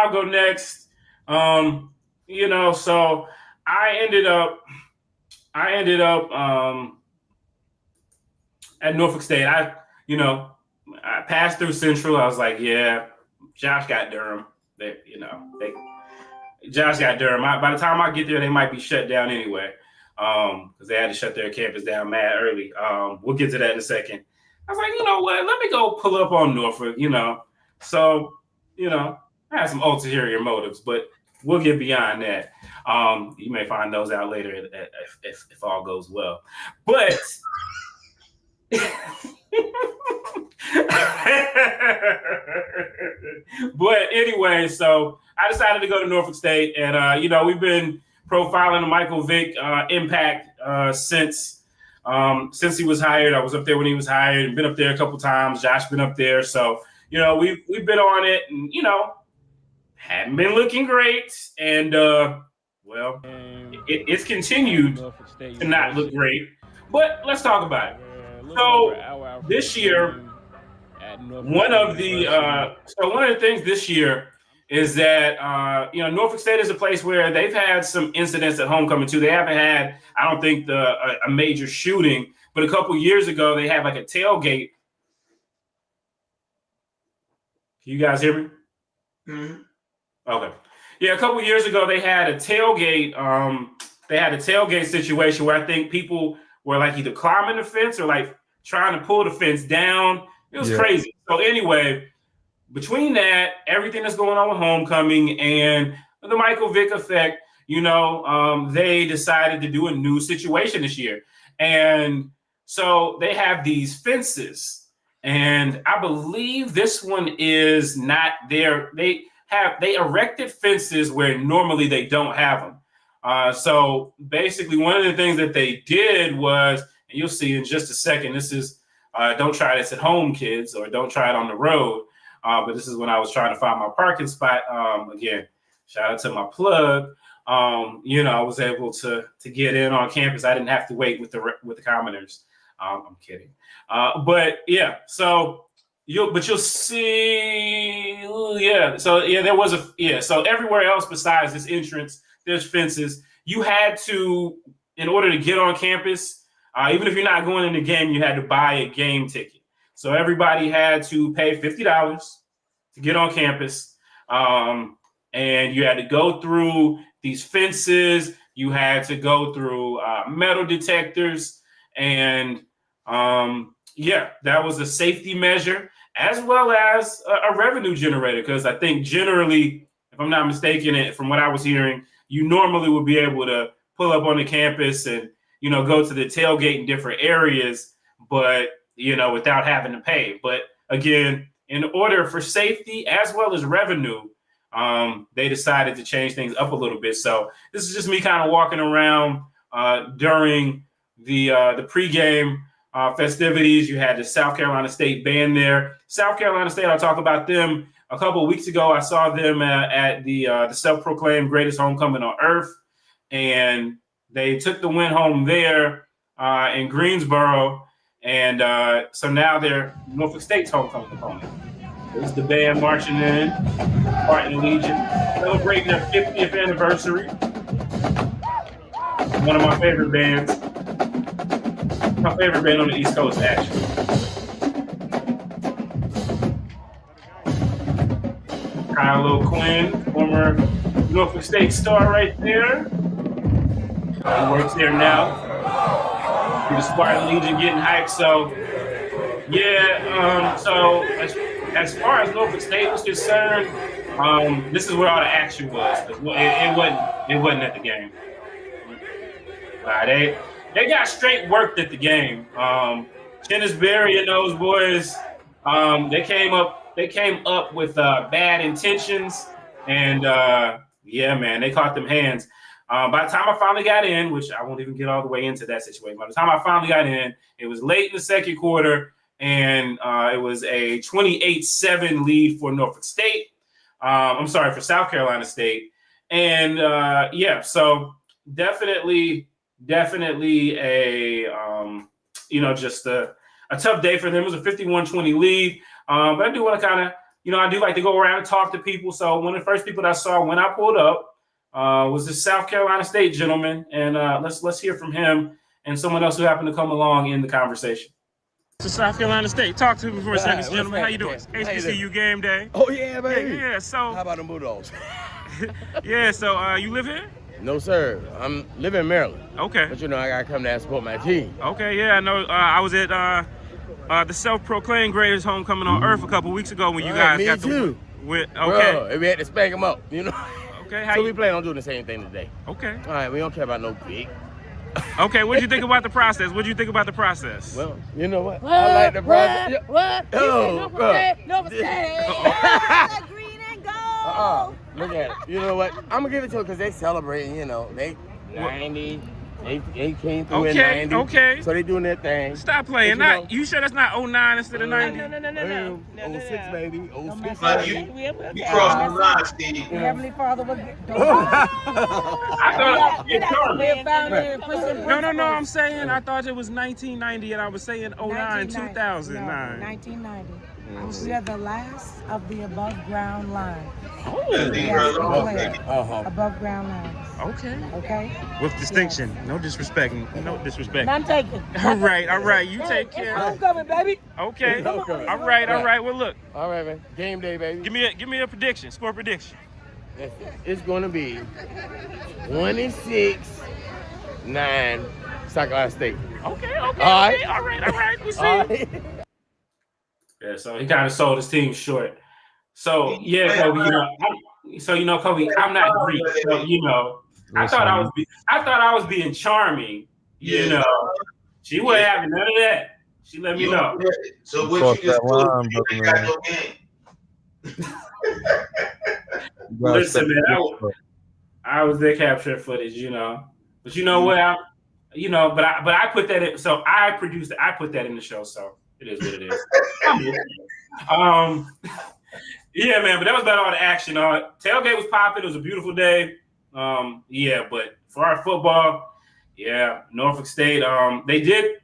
I'll go next. So I ended up at Norfolk State. I passed through Central. I was like, yeah, Josh got Durham. Josh got Durham. By the time I get there, they might be shut down anyway, because they had to shut their campus down mad early. We'll get to that in a second. I was like, you know what? Let me go pull up on Norfolk. So I had some ulterior motives, but we'll get beyond that. You may find those out later if all goes well. But but anyway, so I decided to go to Norfolk State, and we've been profiling the Michael Vick impact since he was hired. I was up there when he was hired, and been up there a couple times. Josh been up there, so we've been on it, and hadn't been looking great, and it's continued to not look great. But let's talk about it. So this year, one of the things this year is that Norfolk State is a place where they've had some incidents at homecoming too. They haven't had, I don't think, a major shooting, but a couple years ago they had like a tailgate. Can you guys hear me? Mm-hmm. Okay. Yeah, a couple years ago they had a tailgate. They had a tailgate situation where I think people were like either climbing the fence or like trying to pull the fence down. It was crazy. So anyway, between that, everything that's going on with homecoming and the Michael Vick effect, they decided to do a new situation this year. And so they have these fences, and I believe this one is not there. They erected fences where normally they don't have them. So basically one of the things that they did was, and you'll see in just a second, this is, don't try this at home, kids, or don't try it on the road. But this is when I was trying to find my parking spot. Again, shout out to my plug. I was able to get in on campus. I didn't have to wait with the commoners. I'm kidding. But yeah, so you'll see. So everywhere else besides this entrance, there's fences. You had to, in order to get on campus, even if you're not going in the game, you had to buy a game ticket. So everybody had to pay $50 to get on campus. And you had to go through these fences. You had to go through metal detectors. And that was a safety measure as well as a revenue generator. Because I think generally, if I'm not mistaken, from what I was hearing, you normally would be able to pull up on the campus and go to the tailgate in different areas, but without having to pay. But again, in order for safety as well as revenue, they decided to change things up a little bit. So this is just me kind of walking around during the pregame festivities. You had the South Carolina State band there. South Carolina State, I'll talk about them. A couple of weeks ago, I saw them at the self-proclaimed greatest homecoming on earth, and they took the win home there in Greensboro. And so now they're Norfolk State's homecoming opponent. There's the band marching in, Spartan Legion, celebrating their 50th anniversary. One of my favorite bands. My favorite band on the East Coast, actually. Kylo Quinn, former Norfolk State star right there. He works there now. The Spartan Legion getting hyped. So, so as far as Norfolk State was concerned, this is where all the action was. It wasn't at the game. They got straight worked at the game. Kenneth Berry and those boys, they came up with bad intentions, and they caught them hands. By the time I finally got in, which I won't even get all the way into that situation, by the time I finally got in, it was late in the second quarter, and it was a 28-7 lead for Norfolk State. For South Carolina State. And so definitely a just a tough day for them. It was a 51-20 lead. But I do want to kind of I do like to go around and talk to people. So one of the first people that I saw when I pulled up was this South Carolina State gentleman, and let's hear from him and someone else who happened to come along in the conversation. To South Carolina State. Talk to me for a second, gentlemen. How you doing? HBCU Gameday. Oh yeah, baby. Yeah. So how about the Bulldogs? Yeah. So you live here? No, sir. I'm living in Maryland. Okay. But I gotta come down and support my team. Okay. Yeah. I know. I was at the self-proclaimed greatest homecoming on earth a couple weeks ago when you guys got too. Okay. Bro, we had to spank them up. Okay. So we plan on doing the same thing today. Okay. All right. We don't care about no big. Okay, what did you think about the process? What did you think about the process? Well, you know what? I like the process. What? Oh, Norfolk State. Green and gold. Look at it. You know what? I'm gonna give it to them because they celebrating. They 90. They came through in 90. Okay. So they doing their thing. Stop playing. You sure that's not 09 instead of 90? No. 06, baby. 06, baby. You crossed the line, Steve. Heavenly Father was. I thought No. I'm saying I thought it was 1990 and I was saying 09, 2009. No, 1990. We are the last of the above ground line. Above ground lines. Okay. With distinction. Yes. No disrespect. I'm taking. All right. You take care. I'm coming, baby. Okay. All right. Well, look. All right, man. Game day, baby. Give me a prediction. Score prediction. It's going to be 26-9 South Carolina State. Okay. All right. We'll see. Right. Yeah, so he kind of sold his team short. So yeah, Kobe, Kobe, I'm not Greek, so I thought I was being charming. She wasn't having none of that. She let me know. So what you just told me, you got no game. Listen, man, I was there capturing footage, but you know what? But I put that in. So I produced it. I put that in the show. So it is what it is. Yeah, man. But that was about all the action. Tailgate was popping. It was a beautiful day. But for our football, Norfolk State. They did.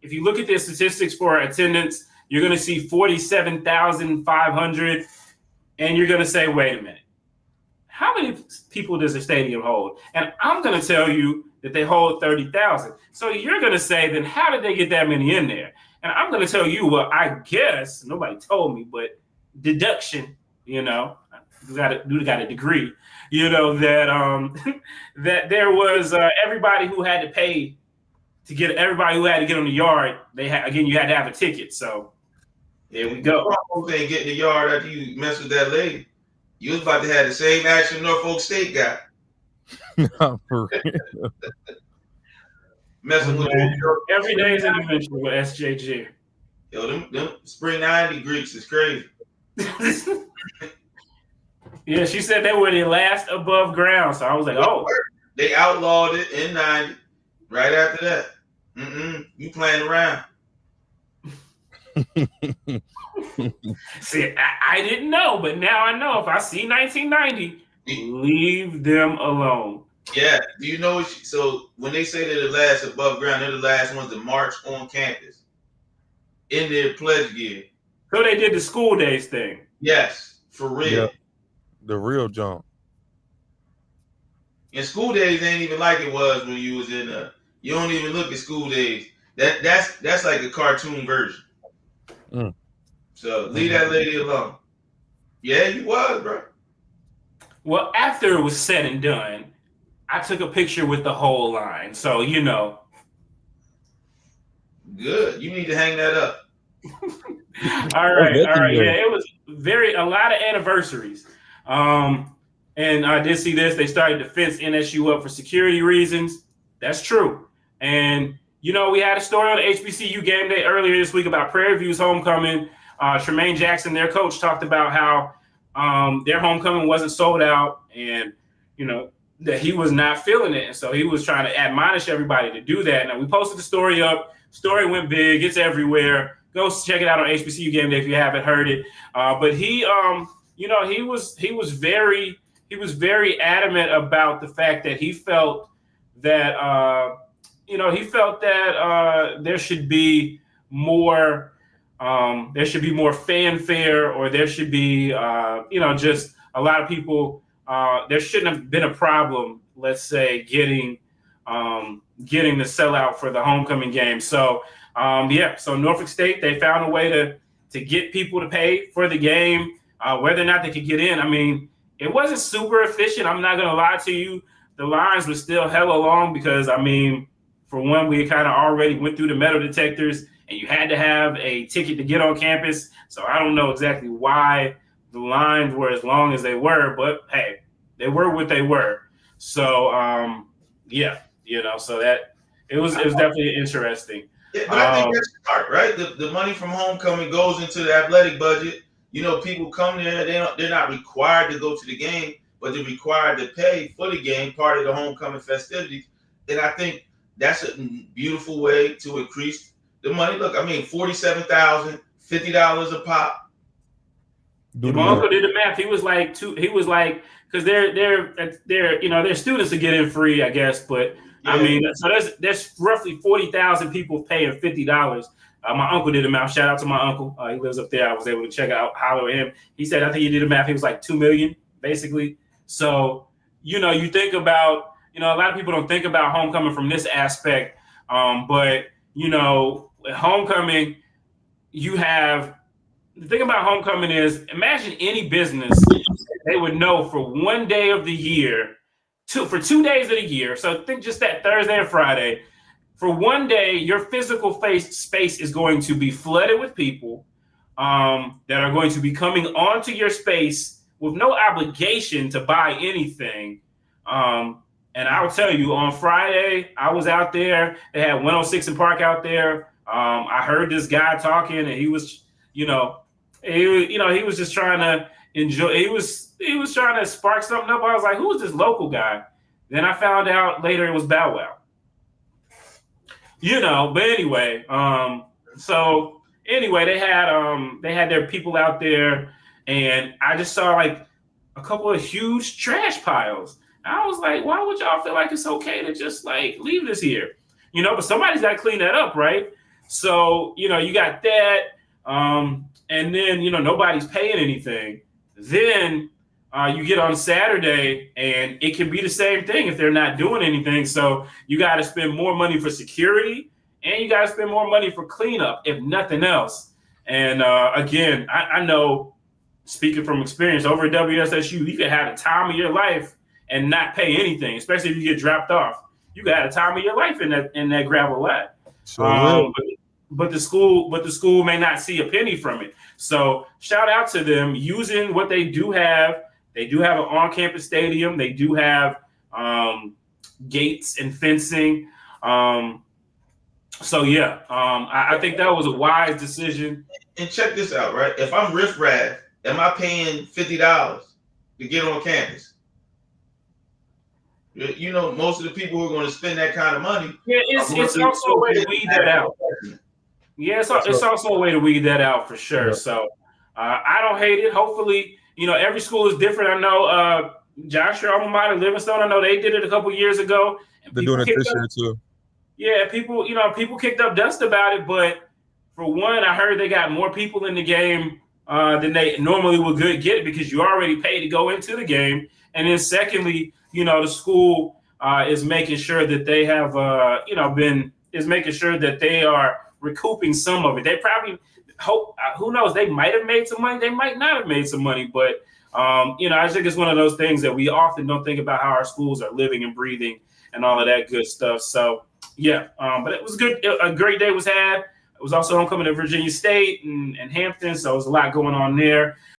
If you look at their statistics for attendance, you're going to see 47,500, and you're going to say, "Wait a minute, how many people does the stadium hold?" And I'm going to tell you that they hold 30,000. So you're going to say, then how did they get that many in there? And I'm going to tell you, well, I guess nobody told me, but deduction, got a degree, that that there was everybody who had to pay to get everybody who had to get on the yard. You had to have a ticket. So there we go. You ain't get in the yard after you mess with that lady. You was about to have the same action Norfolk State got. No, for real. Messing with every day is an adventure with SJG. Yo, them spring 90 Greeks is crazy. Yeah, she said they were the last above ground. So I was like, oh. They outlawed it in 90. Right after that. You playing around. See, I didn't know, but now I know. If I see 1990, leave them alone. Yeah. Do you know? So when they say they're the last above ground, they're the last ones to march on campus in their pledge gear. So they did the school days thing. Yes, for real. Yeah. The real jump. And school days ain't even like it was when you was in you don't even look at school days. That's like a cartoon version. So leave that lady alone. Yeah, you was, bro. Well, after it was said and done, I took a picture with the whole line. So, Good. You need to hang that up. All right. Yeah, it was a lot of anniversaries. And I did see this. They started to fence NSU up for security reasons. That's true. And, we had a story on HBCU Gameday earlier this week about Prairie View's homecoming. Tremaine Jackson, their coach, talked about how their homecoming wasn't sold out and, that he was not feeling it. And so he was trying to admonish everybody to do that. Now, we posted the story up. Story went big. It's everywhere. Go check it out on HBCU Gameday if you haven't heard it. But he was very adamant about the fact that he felt that there should be more there should be more fanfare, or there should be, just a lot of people. There shouldn't have been a problem, let's say, getting the sellout for the homecoming game. So, so Norfolk State, they found a way to get people to pay for the game, whether or not they could get in. I mean, it wasn't super efficient. I'm not going to lie to you. The lines were still hella long because, I mean, for one, we kind of already went through the metal detectors, and you had to have a ticket to get on campus. So I don't know exactly why the lines were as long as they were, but hey, they were what they were. So so that it was definitely interesting. Yeah, but I think that's smart, right? The money from homecoming goes into the athletic budget. You know, people come there, they're not required to go to the game, but they're required to pay for the game, part of the homecoming festivities. And I think that's a beautiful way to increase the money. Look, I mean, $47,000, $50 a pop. My uncle did the math. He was like, because their students to get in free, I guess. But yeah. I mean, so there's roughly 40,000 people paying $50. My uncle did the math. Shout out to my uncle. He lives up there. I was able to check out, holler at him. He said, I think he did the math. He was like 2 million, basically. So, you think about, a lot of people don't think about homecoming from this aspect. But, at homecoming, the thing about homecoming is, imagine any business, they would know for one day of the year, for 2 days of the year. So think just that Thursday and Friday. For one day, your physical space is going to be flooded with people that are going to be coming onto your space with no obligation to buy anything. And I'll tell you, on Friday, I was out there. They had 106 and Park out there. I heard this guy talking, and he was, he was just trying to enjoy. He was trying to spark something up. I was like, who is this local guy? Then I found out later it was Bow Wow. But anyway, they had their people out there, and I just saw like a couple of huge trash piles. I was like, why would y'all feel like it's okay to just like leave this here? But somebody's got to clean that up, right? So, you got that. And then, nobody's paying anything. Then you get on Saturday, and it can be the same thing if they're not doing anything. So you got to spend more money for security, and you got to spend more money for cleanup, if nothing else. And again, I know, speaking from experience, over at WSSU, you can have the time of your life and not pay anything, especially if you get dropped off. You got the time of your life in that gravel lot. But the school may not see a penny from it. So shout out to them using what they do have. They do have an on-campus stadium. They do have gates and fencing. I think that was a wise decision. And check this out, right? If I'm Riff Raff, am I paying $50 to get on campus? Most of the people who are going to spend that kind of money. Yeah, it's also a way to weed that out. Yeah, it's also a way to weed that out for sure. Yeah. So I don't hate it. Hopefully, every school is different. I know Joshua alma mater, Livingstone, I know they did it a couple years ago. They're doing it this year too. Yeah, people kicked up dust about it, but for one, I heard they got more people in the game than they normally would get because you already paid to go into the game. And then secondly, the school is making sure that they have, making sure that they are recouping some of it. They probably hope, who knows, they might have made some money. They might not have made some money, but, I think it's one of those things that we often don't think about how our schools are living and breathing and all of that good stuff. So, but it was good. A great day was had. It was also homecoming at Virginia State and Hampton, so it was a lot going on there.